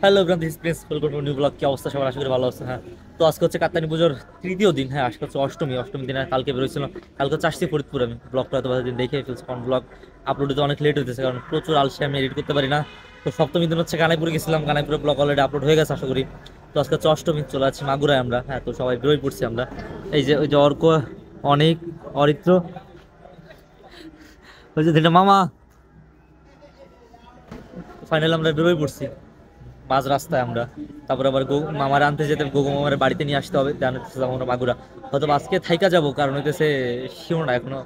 Hello everyone, this Prince welcome to new blog. কি অবস্থা সবার? আশা করি ভালো আছে। হ্যাঁ, তো আজকে হচ্ছে কাত্তানি পুজোর তৃতীয় দিন। হ্যাঁ, আজকে হচ্ছে অষ্টমী দিন। কালকে বেরোছিলাম, কালকে হচ্ছে আসছি ফরিদপুর। আমি ব্লগটা এত দিন দেখে ফেলছি, কারণ ব্লগ আপলোড হতে অনেক লেট হতেছে, কারণ প্রচুর আলসে, আমি এডিট করতে পারি না। তো সপ্তমী দিন হচ্ছে কানাইপুরে গেছিলাম, কানাইপুরে ব্লগ অলরেডি আপলোড হয়ে গেছে আশা করি। তো আজকে হচ্ছে অষ্টমী, চলে যাচ্ছি মাগুরায় আমরা। হ্যাঁ, তো সবাই বেরোয় পড়ছি আমরা। এই যে ওই যে অর্ক, অনেক, অরিত্র, ওই যে দিনটা মামা, ফাইনালি আমরা বেরোয় পড়ছি মাঝ রাস্তায় আমরা। তারপর আবার মামার আনতে যেতে, গোগো মামার বাড়িতে নিয়ে আসতে হবে, যাবো আমরা মাগুরা। হয়তো আজকে থাইকা যাবো, কারণ হইতেছে শিওর না এখনো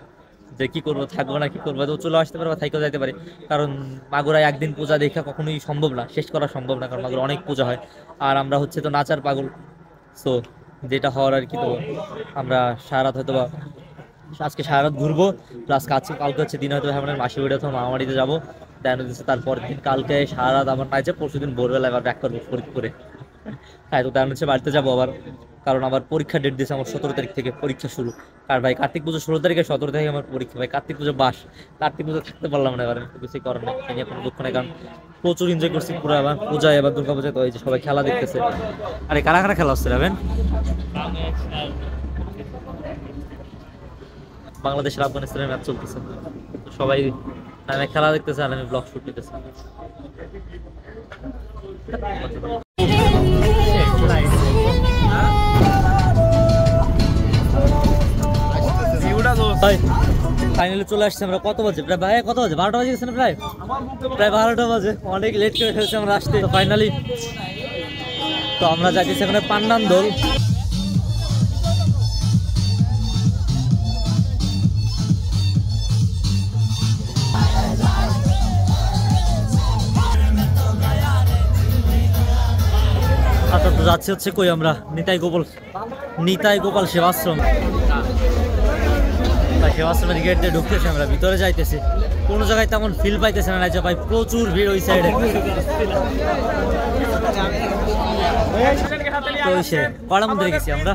যে কি করবো, থাকবো না কি করবো। তো চলে আসতে পারবো, থাইকা যাইতে পারি, কারণ মাগুরায় একদিন পূজা দেখা কখনোই সম্ভব না, শেষ করা সম্ভব না, কারণ মাগুরা অনেক পূজা হয়। আর আমরা হচ্ছে তো নাচার পাগল, সো যেটা হওয়ার আর কি। তো আমরা সারা রাত হয়তো বা আজকে সারা রাত ঘুরবো, প্লাস কালকে হচ্ছে দিন হয়তো আমার মাসি বাড়ি অথবা মামা বাড়িতে যাবো। দেন হচ্ছে তারপরের দিন কালকে সারা রাত আমার নাইছে, পরশু দিন ভোরবেলা আবার ব্যাক করবো ফরিদপুরে। হ্যাঁ, তো তেমন হচ্ছে বাড়িতে যাবো আবার, কারণ আমার পরীক্ষা ডেট দিয়েছে আমার 17 তারিখ থেকে পরীক্ষা শুরু। আর ভাই কার্তিক পুজো 16 তারিখে, 17 তারিখে আমার পরীক্ষা। ভাই কার্তিক পুজো বাস, কার্তিক পুজো থাকতে পারলাম না, এবার কিছুই করার নেই, এ নিয়ে কোনো দুঃখ নেই, কারণ প্রচুর এনজয় করছি পুরো। আবার পূজায়, এবার দুর্গা পূজায় তো এই যে সবাই খেলা দেখতেছে। আরে কারা কারা খেলা হচ্ছে রাবেন? বাংলাদেশের আফগানিস্তানের ম্যাচ চলতেছে, তো সবাই নামে খেলা দেখতেছে আর আমি ব্লগ শুট নিতেছি। ফাইনালি চলে আসছে আমরা। কত বাজে? প্রায় ভাই কত বাজে? 12টা বাজে গেছে না? প্রায় 12টা বাজে, অনেক লেট করে ফেলছে আমরা আসতে। তো ফাইনালি তো আমরা যাইতেছি এখানে পান্নান দোল। আচ্ছা, তো যাচ্ছি হচ্ছে কই আমরা? নিতাই গোপাল সেবাশ্রম। সেবাশ্রমের গেট দিয়ে ঢুকতেছি আমরা, ভিতরে যাইতেছি। কোনো জায়গায় তেমন ফিল পাইতেছে না যে ভাই প্রচুর ভিড় ওই সাইডে। তো সে কটা মন্দিরে গেছি আমরা?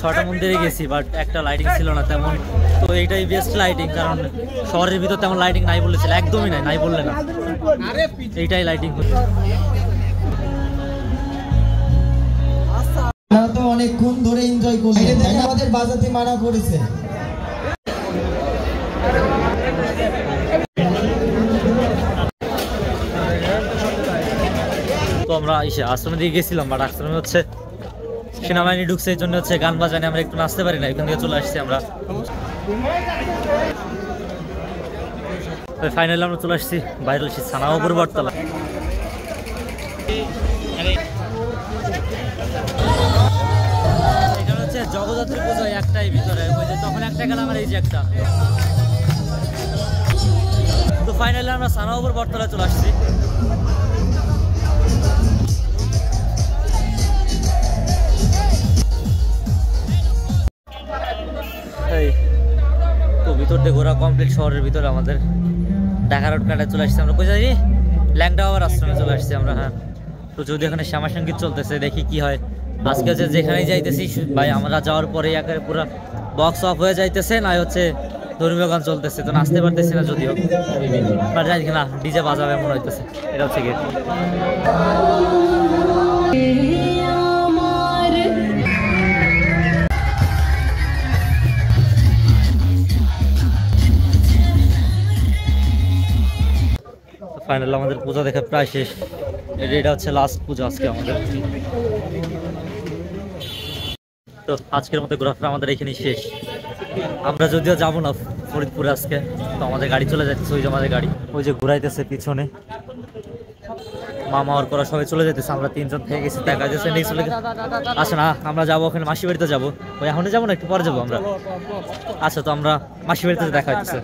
6টা মন্দিরে গেছি, বাট একটা লাইটিং ছিল না তেমন। তো এইটাই বেস্ট লাইটিং, কারণ শহরের ভিতর তেমন লাইটিং নাই বলেছিল, একদমই নাই বললে না, এইটাই লাইটিং। তো অনেকক্ষণ ধরে এনজয় করছি, আমাদের বাজাতে মানা করেছে। তো আমরা আশ্রমের দিকে গেছিলাম, বাট আশ্রমে হচ্ছে সেনাবাহিনী ঢুকছে, এই জন্য হচ্ছে গান বাজানে আমরা একটু নাচতে পারি না, এখান থেকে চলে আসছি আমরা। ফাইনালি আমরা চলে আসছি বাইরে, আসছি ছানাবাবুর বটতলা। এখানে হচ্ছে জগদ্ধাত্রী পুজো একটাই ভিতরে, ওই যে তখন একটা গেলাম আর এই যে একটা। তো ফাইনালি আমরা ছানাবাবুর বটতলায় চলে আসছি। তো ভিতর দিয়ে ঘোরা কমপ্লিট, শহরের ভিতরে আমাদের ঢাকা রোড কাটায় চলে আসছি আমরা। কই যাই? ল্যাংটা বাবার আশ্রমে চলে আসছি আমরা। হ্যাঁ, তো যদি এখানে শ্যামা সঙ্গীত চলতেছে, দেখি কি হয়। আজকে হচ্ছে যেখানেই যাইতেছি ভাই, আমরা যাওয়ার পরে একেবারে পুরো বক্স অফ হয়ে যাইতেছে, না হচ্ছে ধর্মীয় গান চলতেছে, তো নাচতে পারতেছি না যদিও, বাট যাই না ডিজে বাজাবে মনে হইতেছে, এটা হচ্ছে কি। ফাইনাল আমাদের পূজা দেখা প্রায় শেষ, এটা হচ্ছে লাস্ট পূজা আজকে আমাদের। তো আজকের মতো ঘোরাফেরা আমাদের এখানেই শেষ। আমরা যদিও যাবো না ফরিদপুরে আজকে, তো আমাদের গাড়ি চলে যাচ্ছে, ওই যে আমাদের গাড়ি ওই যে ঘুরাইতেছে পিছনে, মামা ওর করা সবাই চলে যেতেছে। আমরা 3জন থেকে গেছি, দেখা যাচ্ছে নেই চলে গেছে। আচ্ছা না, আমরা যাবো ওখানে মাসি বাড়িতে যাবো, ওই এখনই যাবো না, একটু পরে যাবো আমরা। আচ্ছা, তো আমরা মাসি বাড়িতে দেখা হচ্ছে।